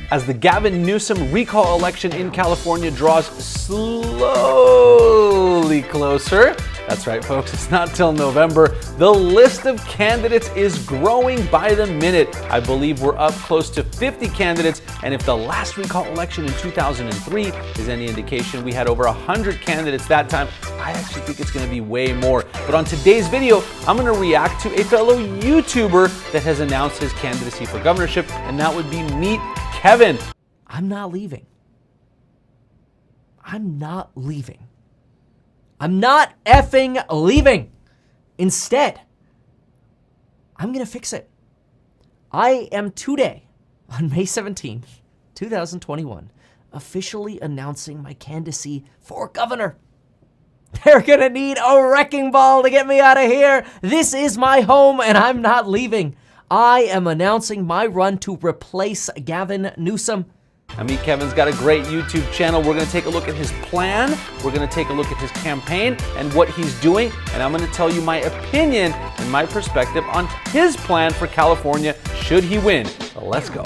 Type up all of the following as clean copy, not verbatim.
As the Gavin Newsom recall election in California draws slowly closer. That's right, folks, it's not till November. The list of candidates is growing by the minute. I believe we're up close to 50 candidates, and if the last recall election in 2003 is any indication, we had over 100 candidates that time. I actually think it's gonna be way more. But on today's video, I'm gonna react to a fellow YouTuber that has announced his candidacy for governorship, and that would be Meet Kevin. I'm not leaving. I'm not leaving. I'm not effing leaving. Instead, I'm going to fix it. I am today, on May 17th, 2021, officially announcing my candidacy for governor. They're going to need a wrecking ball to get me out of here. This is my home and I'm not leaving. I am announcing my run to replace Gavin Newsom. Now, Meet Kevin's got a great YouTube channel. We're going to take a look at his plan. We're going to take a look at his campaign and what he's doing. And I'm going to tell you my opinion and my perspective on his plan for California should he win. So let's go.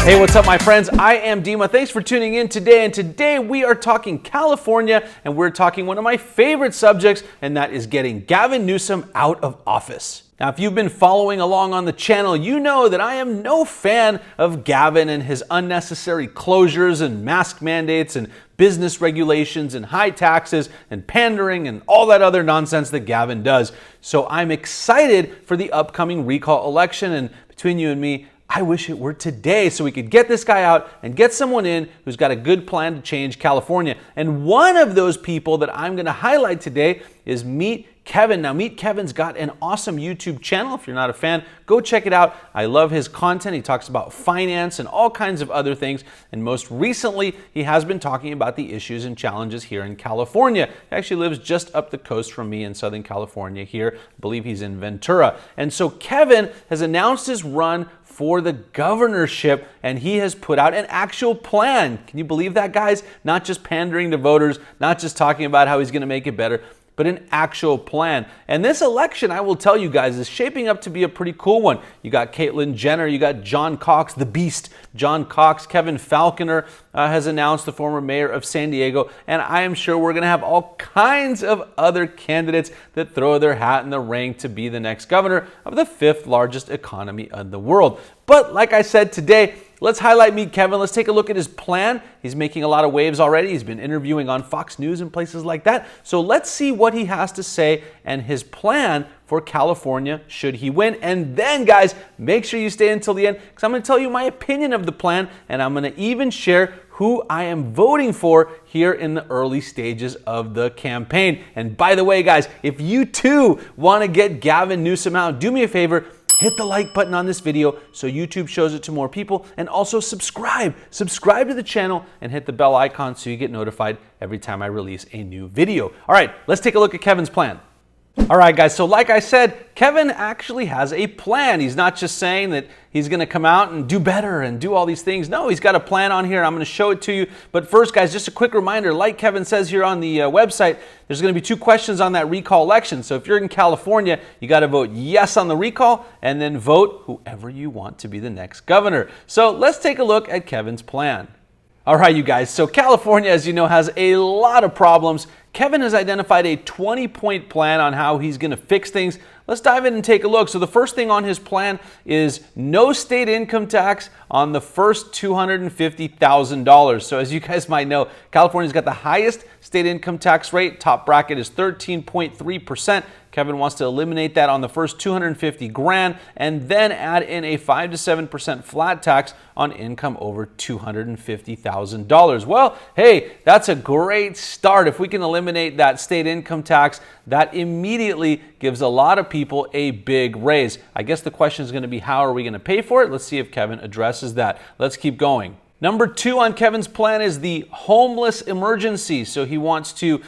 Hey, what's up, my friends? I am Dima. Thanks for tuning in today. And today we are talking California, and we're talking one of my favorite subjects, and that is getting Gavin Newsom out of office. Now, if you've been following along on the channel, you know that I am no fan of Gavin and his unnecessary closures and mask mandates and business regulations and high taxes and pandering and all that other nonsense that Gavin does. So I'm excited for the upcoming recall election, and between you and me, I wish it were today so we could get this guy out and get someone in who's got a good plan to change California. And one of those people that I'm going to highlight today is Meet Kevin. Now, Meet Kevin's got an awesome YouTube channel. If you're not a fan, go check it out. I love his content. He talks about finance and all kinds of other things. And most recently, he has been talking about the issues and challenges here in California. He actually lives just up the coast from me in Southern California here. I believe he's in Ventura. And so Kevin has announced his run for the governorship, and he has put out an actual plan. Can you believe that, guys? Not just pandering to voters, not just talking about how he's going to make it better, but an actual plan. And this election, I will tell you guys, is shaping up to be a pretty cool one. You got Caitlyn Jenner, you got John Cox, the Beast, John Cox, Kevin Falconer has announced, the former mayor of San Diego, and I am sure we're going to have all kinds of other candidates that throw their hat in the ring to be the next governor of the 5th largest economy in the world. But like I said today, let's highlight Meet Kevin. Let's take a look at his plan. He's making a lot of waves already. He's been interviewing on Fox News and places like that. So let's see what he has to say and his plan for California should he win. And then, guys, make sure you stay until the end because I'm going to tell you my opinion of the plan, and I'm going to even share who I am voting for here in the early stages of the campaign. And by the way, guys, if you too want to get Gavin Newsom out, do me a favor. Hit the like button on this video so YouTube shows it to more people, and also subscribe. Subscribe to the channel and hit the bell icon so you get notified every time I release a new video. All right, let's take a look at Kevin's plan. All right, guys, so like I said, Kevin actually has a plan. He's not just saying that he's going to come out and do better and do all these things. No, he's got a plan on here. I'm going to show it to you. But first, guys, just a quick reminder, like Kevin says here on the website, there's going to be 2 questions on that recall election. So if you're in California, you got to vote yes on the recall and then vote whoever you want to be the next governor. So let's take a look at Kevin's plan. All right, you guys, so California, as you know, has a lot of problems. Kevin has identified a 20-point plan on how he's going to fix things. Let's dive in and take a look. So the first thing on his plan is no state income tax on the first $250,000. So as you guys might know, California's got the highest state income tax rate. Top bracket is 13.3%. Kevin wants to eliminate that on the first $250,000 and then add in a 5 to 7% flat tax on income over $250,000. Well, hey, that's a great start. If we can eliminate that state income tax, that immediately gives a lot of people a big raise. I guess the question is going to be, how are we going to pay for it? Let's see if Kevin addresses that. Let's keep going. Number 2 on Kevin's plan is the homeless emergency. So he wants to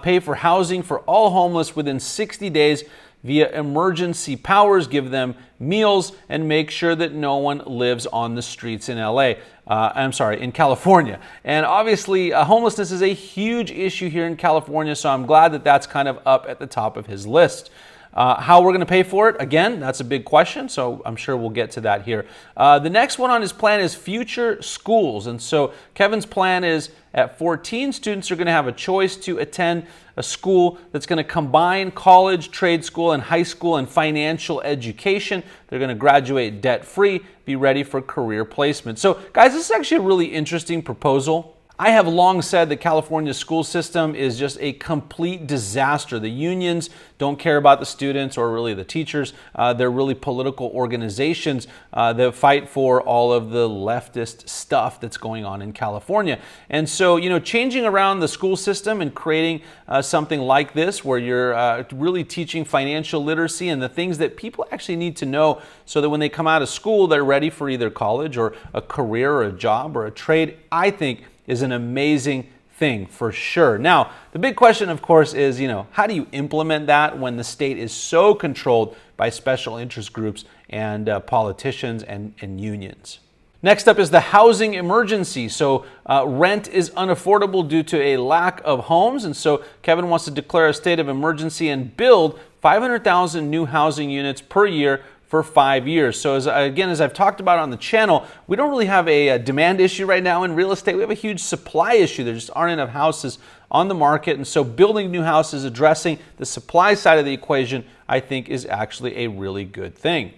pay for housing for all homeless within 60 days via emergency powers, give them meals, and make sure that no one lives on the streets in in California. And obviously, homelessness is a huge issue here in California, so I'm glad that that's kind of up at the top of his list. How we're going to pay for it, again, that's a big question, so I'm sure we'll get to that here. The next one on his plan is future schools. And so Kevin's plan is at 14, students are going to have a choice to attend a school that's going to combine college, trade school, and high school and financial education. They're going to graduate debt-free, be ready for career placement. So, guys, this is actually a really interesting proposal. I have long said the California school system is just a complete disaster. The unions don't care about the students or really the teachers. They're really political organizations that fight for all of the leftist stuff that's going on in California. And so, changing around the school system and creating something like this where you're really teaching financial literacy and the things that people actually need to know so that when they come out of school, they're ready for either college or a career or a job or a trade, I think is an amazing thing for sure. Now, the big question, of course, is, how do you implement that when the state is so controlled by special interest groups and politicians and unions? Next up is the housing emergency. So rent is unaffordable due to a lack of homes. And so Kevin wants to declare a state of emergency and build 500,000 new housing units per year for 5 years. So as I've talked about on the channel, we don't really have a demand issue right now in real estate. We have a huge supply issue. There just aren't enough houses on the market. And so building new houses, addressing the supply side of the equation, I think is actually a really good thing.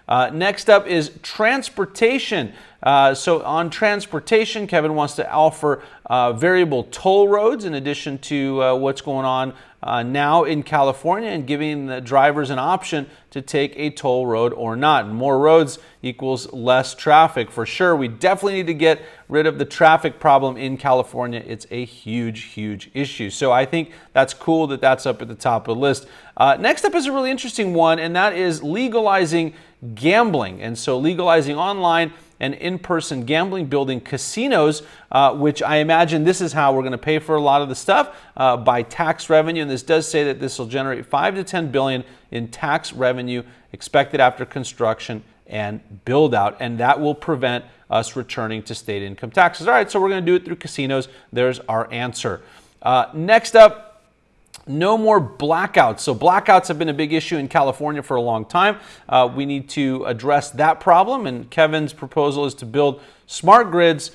Next up is transportation. So on transportation, Kevin wants to offer variable toll roads in addition to what's going on now in California and giving the drivers an option to take a toll road or not. More roads equals less traffic for sure. We definitely need to get rid of the traffic problem in California. It's a huge, huge issue. So I think that's cool that that's up at the top of the list. Next up is a really interesting one, and that is legalizing gambling. And so legalizing online and in-person gambling, building casinos, which I imagine this is how we're going to pay for a lot of the stuff by tax revenue. And this does say that this will generate $5 to $10 billion in tax revenue expected after construction and build out, and that will prevent us returning to state income taxes. All right, so we're going to do it through casinos. There's our answer. Next up, no more blackouts. So blackouts have been a big issue in California for a long time. We need to address that problem, and Kevin's proposal is to build smart grids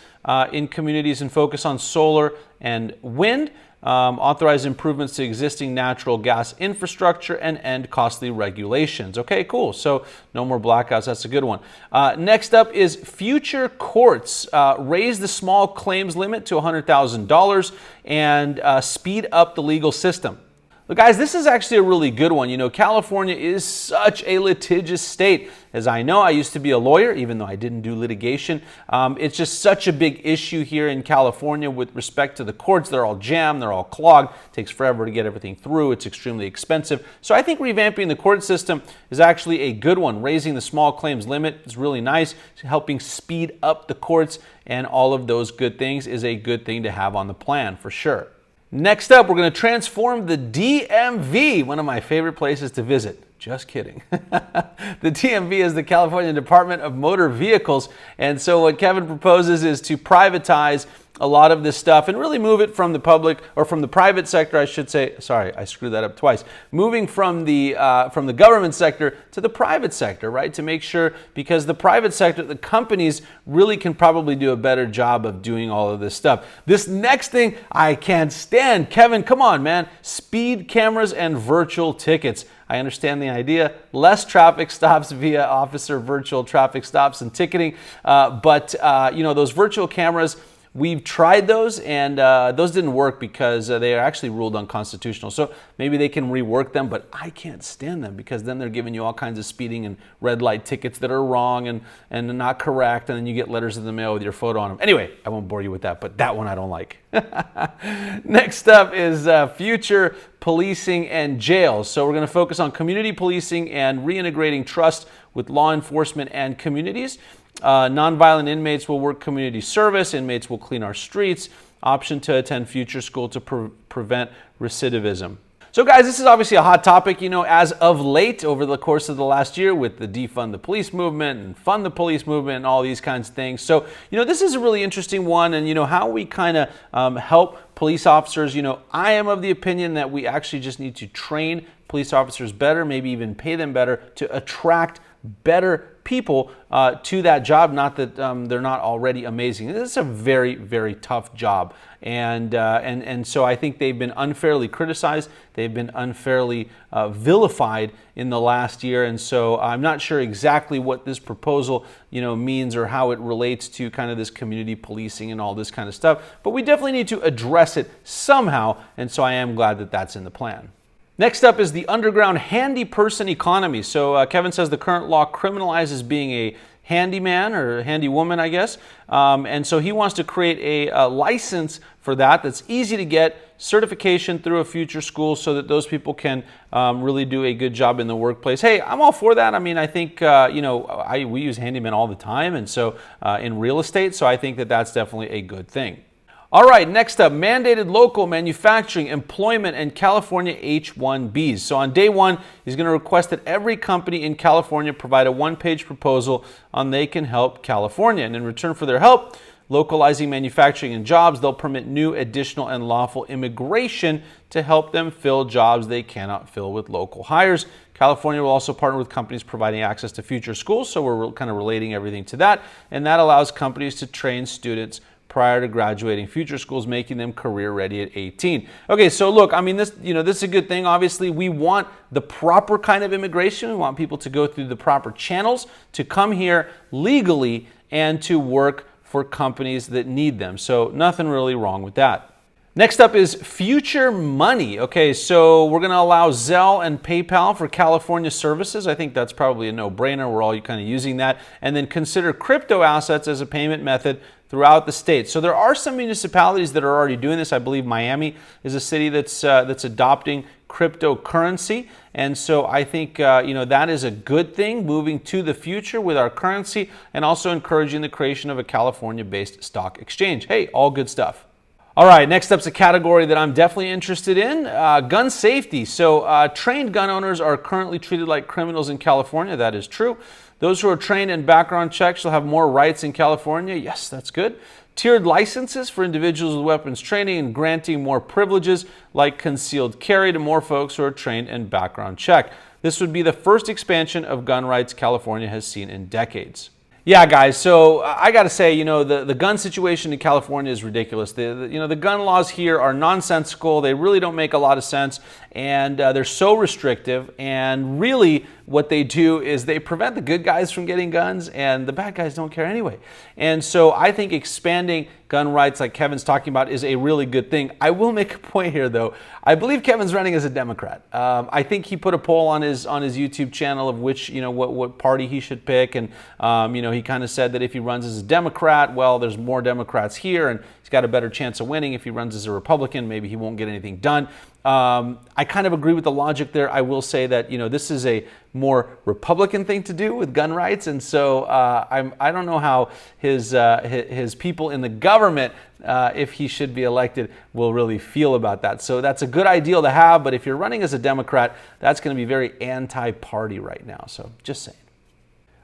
in communities and focus on solar and wind, authorize improvements to existing natural gas infrastructure, and end costly regulations. Okay, cool. So no more blackouts. That's a good one. Next up is future courts. Raise the small claims limit to $100,000 and speed up the legal system. But guys, this is actually a really good one. California is such a litigious state. As I know, I used to be a lawyer, even though I didn't do litigation. It's just such a big issue here in California with respect to the courts. They're all jammed, they're all clogged. It takes forever to get everything through. It's extremely expensive. So I think revamping the court system is actually a good one. Raising the small claims limit is really nice. Helping speed up the courts and all of those good things is a good thing to have on the plan for sure. Next up, we're going to transform the DMV, one of my favorite places to visit. Just kidding. The DMV is the California Department of Motor Vehicles. And so what Kevin proposes is to privatize a lot of this stuff and really move it from the public, or from the private sector, I should say. Sorry, I screwed that up twice. Moving from the government sector to the private sector, right? To make sure, because the private sector, the companies really can probably do a better job of doing all of this stuff. This next thing I can't stand. Kevin, come on, man. Speed cameras and virtual tickets. I understand the idea. Less traffic stops via officer virtual traffic stops and ticketing. But those virtual cameras, we've tried those, and those didn't work because they are actually ruled unconstitutional. So maybe they can rework them, but I can't stand them because then they're giving you all kinds of speeding and red light tickets that are wrong and not correct, and then you get letters in the mail with your photo on them. Anyway, I won't bore you with that, but that one I don't like. Next up is future policing and jails. So we're going to focus on community policing and reintegrating trust with law enforcement and communities. Nonviolent inmates will work community service. Inmates will clean our streets. Option to attend future school to prevent recidivism. So guys, this is obviously a hot topic, as of late over the course of the last year with the defund the police movement and fund the police movement and all these kinds of things. So, this is a really interesting one, and, how we kind of help police officers. I am of the opinion that we actually just need to train police officers better, maybe even pay them better to attract better people to that job. Not that they're not already amazing. This is a very, very tough job. And so I think they've been unfairly criticized. They've been unfairly vilified in the last year. And so I'm not sure exactly what this proposal, means or how it relates to kind of this community policing and all this kind of stuff. But we definitely need to address it somehow. And so I am glad that that's in the plan. Next up is the underground handy person economy. So Kevin says the current law criminalizes being a handyman or a handy woman, I guess. And so he wants to create a license for that that's easy to get, certification through a future school so that those people can really do a good job in the workplace. Hey, I'm all for that. I mean, I think, we use handymen all the time, and so in real estate, so I think that that's definitely a good thing. All right, next up, mandated local manufacturing, employment, and California H-1Bs. So on day one, he's going to request that every company in California provide a one-page proposal on they can help California. And in return for their help, localizing manufacturing and jobs, they'll permit new, additional, and lawful immigration to help them fill jobs they cannot fill with local hires. California will also partner with companies providing access to future schools, so we're kind of relating everything to that. And that allows companies to train students prior to graduating future schools, making them career ready at 18. Okay, so look, I mean, this is a good thing. Obviously, we want the proper kind of immigration. We want people to go through the proper channels to come here legally and to work for companies that need them. So nothing really wrong with that. Next up is future money. Okay, so we're going to allow Zelle and PayPal for California services. I think that's probably a no-brainer. We're all kind of using that. And then consider crypto assets as a payment method throughout the state. So there are some municipalities that are already doing this. I believe Miami is a city that's adopting cryptocurrency. And so I think that is a good thing, moving to the future with our currency and also encouraging the creation of a California-based stock exchange. Hey, all good stuff. All right, next up's a category that I'm definitely interested in, gun safety. So trained gun owners are currently treated like criminals in California. That is true. Those who are trained in background checks shall have more rights in California. Yes, that's good. Tiered licenses for individuals with weapons training and granting more privileges like concealed carry to more folks who are trained in background check. This would be the first expansion of gun rights California has seen in decades. Yeah, guys, so I got to say, the gun situation in California is ridiculous. The gun laws here are nonsensical. They really don't make a lot of sense, and they're so restrictive. And really, what they do is they prevent the good guys from getting guns, and the bad guys don't care anyway. And so I think expanding gun rights like Kevin's talking about is a really good thing. I will make a point here, though. I believe Kevin's running as a Democrat. I think he put a poll on his YouTube channel of which, what party he should pick. And, he kind of said that if he runs as a Democrat, well, there's more Democrats here and he's got a better chance of winning. If he runs as a Republican, maybe he won't get anything done. I kind of agree with the logic there. I will say that, this is a more Republican thing to do with gun rights. And so I don't know how his people in the government, if he should be elected, will really feel about that. So that's a good ideal to have. But if you're running as a Democrat, that's going to be very anti-party right now. So just saying.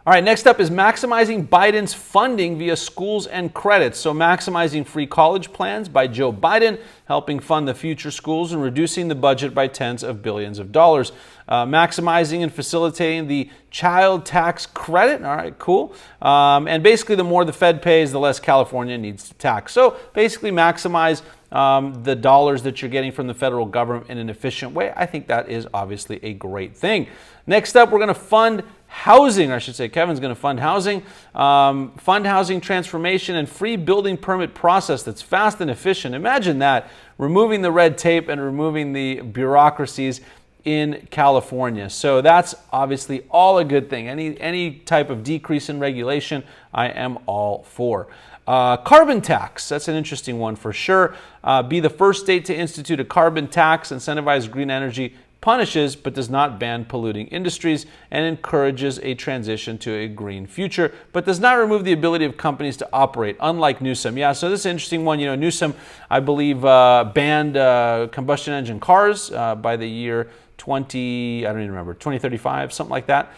All right, next up is maximizing Biden's funding via schools and credits. So maximizing free college plans by Joe Biden, helping fund the future schools and reducing the budget by tens of billions of dollars. Maximizing and facilitating the child tax credit. All right, cool. And basically, the more the Fed pays, the less California needs to tax. So basically maximize the dollars that you're getting from the federal government in an efficient way. I think that is obviously a great thing. Next up, we're going to fund housing, or I should say Kevin's going to fund housing transformation and free building permit process that's fast and efficient. Imagine that, removing the red tape and removing the bureaucracies in California. So that's obviously all a good thing. Any type of decrease in regulation, I am all for. Carbon tax, that's an interesting one for sure. Be the first state to institute a carbon tax, incentivize green energy, punishes but does not ban polluting industries, and encourages a transition to a green future, but does not remove the ability of companies to operate, unlike Newsom. Yeah, so this is an interesting one. Newsom, I believe, banned combustion engine cars by the year 2035, something like that,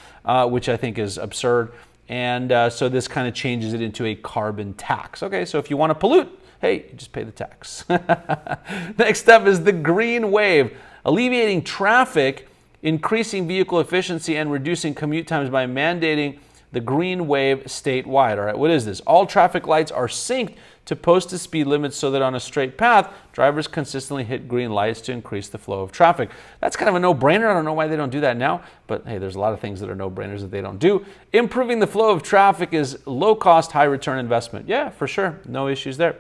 which I think is absurd. And so this kind of changes it into a carbon tax. Okay, so if you want to pollute, hey, you just pay the tax. Next up is the green wave, alleviating traffic increasing vehicle efficiency and reducing commute times by mandating the green wave statewide. All right, what is this? All traffic lights are synced to posted speed limits so that on a straight path, drivers consistently hit green lights to increase the flow of traffic. That's kind of a no-brainer. I don't know why they don't do that now, but hey, there's a lot of things that are no-brainers that they don't do. Improving the flow of traffic is low-cost, high-return investment. Yeah, for sure. No issues there.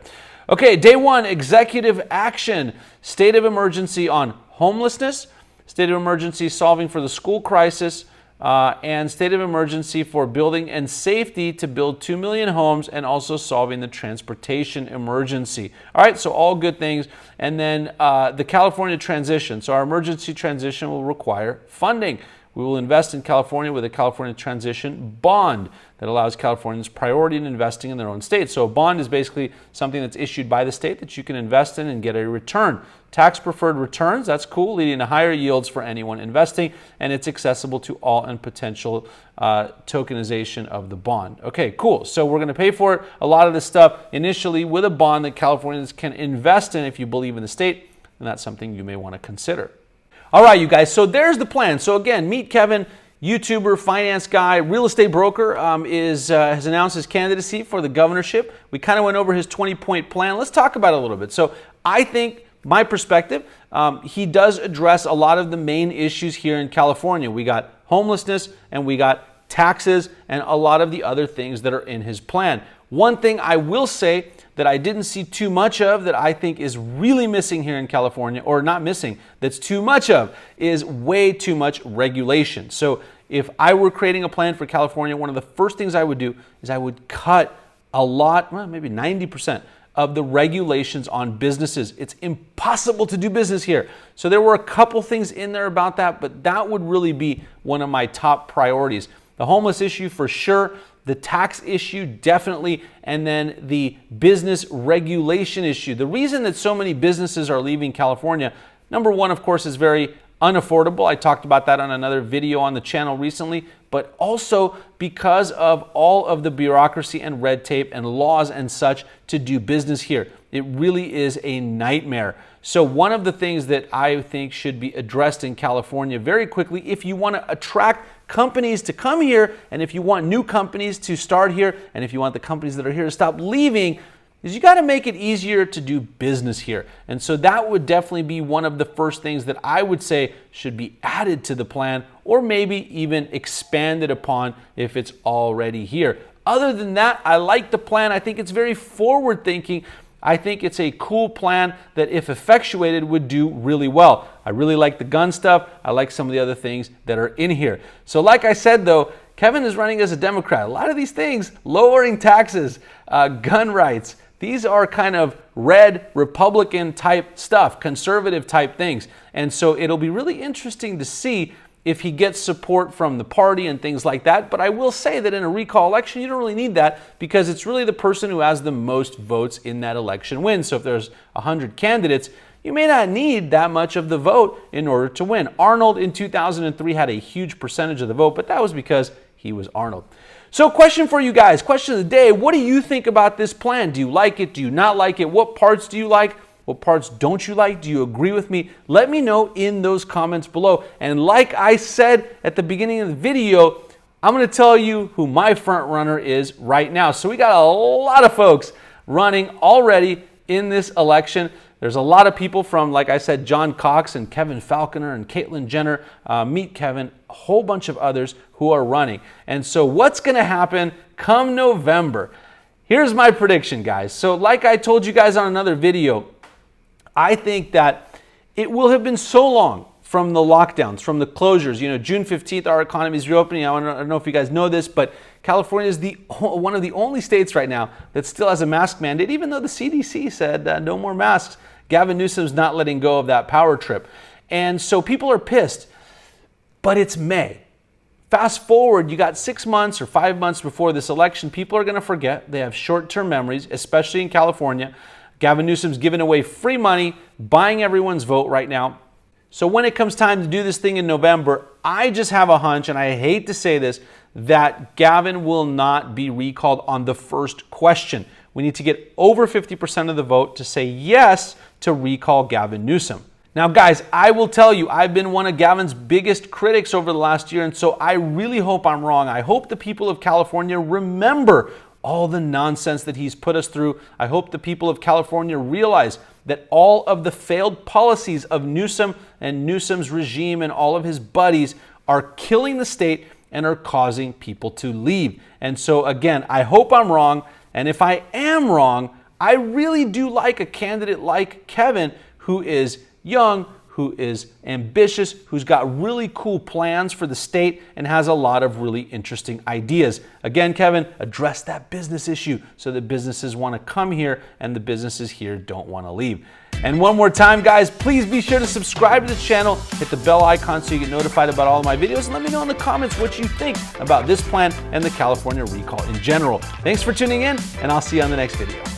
Okay, day one, executive action. State of emergency on homelessness, state of emergency solving for the school crisis, and state of emergency for building and safety to build 2 million homes and also solving the transportation emergency. All right, so all good things. And then the California transition. So our emergency transition will require funding. We will invest in California with a California transition bond that allows Californians priority in investing in their own state. So a bond is basically something that's issued by the state that you can invest in and get a return. Tax preferred returns, that's cool, leading to higher yields for anyone investing, and it's accessible to all and potential tokenization of the bond. Okay, cool. So we're going to pay for it, a lot of this stuff initially with a bond that Californians can invest in if you believe in the state, and that's something you may want to consider. All right, you guys, so there's the plan. So again, meet Kevin, YouTuber, finance guy, real estate broker, has announced his candidacy for the governorship. We kind of went over his 20-point plan. Let's talk about it a little bit. So I think, my perspective, he does address a lot of the main issues here in California. We got homelessness and we got taxes and a lot of the other things that are in his plan. One thing I will say that I didn't see too much of that I think is really missing here in California, or not missing, that's too much of, is way too much regulation. So if I were creating a plan for California, one of the first things I would do is I would cut a lot, well, maybe 90%, of the regulations on businesses. It's impossible to do business here. So there were a couple things in there about that, but that would really be one of my top priorities. The homeless issue for sure, the tax issue definitely, and then the business regulation issue. The reason that so many businesses are leaving California, number one, of course, is very unaffordable. I talked about that on another video on the channel recently, but also because of all of the bureaucracy and red tape and laws and such to do business here. It really is a nightmare. So one of the things that I think should be addressed in California very quickly, if you want to attract companies to come here, and if you want new companies to start here, and if you want the companies that are here to stop leaving, is you got to make it easier to do business here. And so that would definitely be one of the first things that I would say should be added to the plan, or maybe even expanded upon if it's already here. Other than that, I like the plan. I think it's very forward thinking. I think it's a cool plan that, if effectuated, would do really well. I really like the gun stuff. I like some of the other things that are in here. So like I said, though, Kevin is running as a Democrat. A lot of these things, lowering taxes, gun rights, these are kind of red Republican type stuff, conservative type things. And so it'll be really interesting to see if he gets support from the party and things like that. But I will say that in a recall election, you don't really need that, because it's really the person who has the most votes in that election wins. So if there's 100 candidates, you may not need that much of the vote in order to win. Arnold in 2003 had a huge percentage of the vote, but that was because he was Arnold. So question for you guys, question of the day, what do you think about this plan? Do you like it? Do you not like it? What parts do you like? What parts don't you like? Do you agree with me? Let me know in those comments below. And like I said at the beginning of the video, I'm going to tell you who my front runner is right now. So we got a lot of folks running already in this election. There's a lot of people from, like I said, John Cox and Kevin Falconer and Caitlyn Jenner, Meet Kevin, a whole bunch of others who are running. And so what's going to happen come November? Here's my prediction, guys. So like I told you guys on another video, I think that it will have been so long from the lockdowns, from the closures. You know, June 15th, our economy is reopening. I don't know if you guys know this, but California is one of the only states right now that still has a mask mandate, even though the CDC said no more masks. Gavin Newsom's not letting go of that power trip. And so people are pissed, but it's May. Fast forward, you got 6 months or 5 months before this election, people are going to forget. They have short-term memories, especially in California. Gavin Newsom's giving away free money, buying everyone's vote right now. So when it comes time to do this thing in November, I just have a hunch, and I hate to say this, that Gavin will not be recalled on the first question. We need to get over 50% of the vote to say yes to recall Gavin Newsom. Now, guys, I will tell you, I've been one of Gavin's biggest critics over the last year, and so I really hope I'm wrong. I hope the people of California remember all the nonsense that he's put us through. I hope the people of California realize that all of the failed policies of Newsom and Newsom's regime and all of his buddies are killing the state and are causing people to leave. And so, again, I hope I'm wrong, and if I am wrong, I really do like a candidate like Kevin, who is young, who is ambitious, who's got really cool plans for the state and has a lot of really interesting ideas. Again, Kevin, address that business issue so that businesses want to come here and the businesses here don't want to leave. And one more time, guys, please be sure to subscribe to the channel, hit the bell icon so you get notified about all of my videos, and let me know in the comments what you think about this plan and the California recall in general. Thanks for tuning in, and I'll see you on the next video.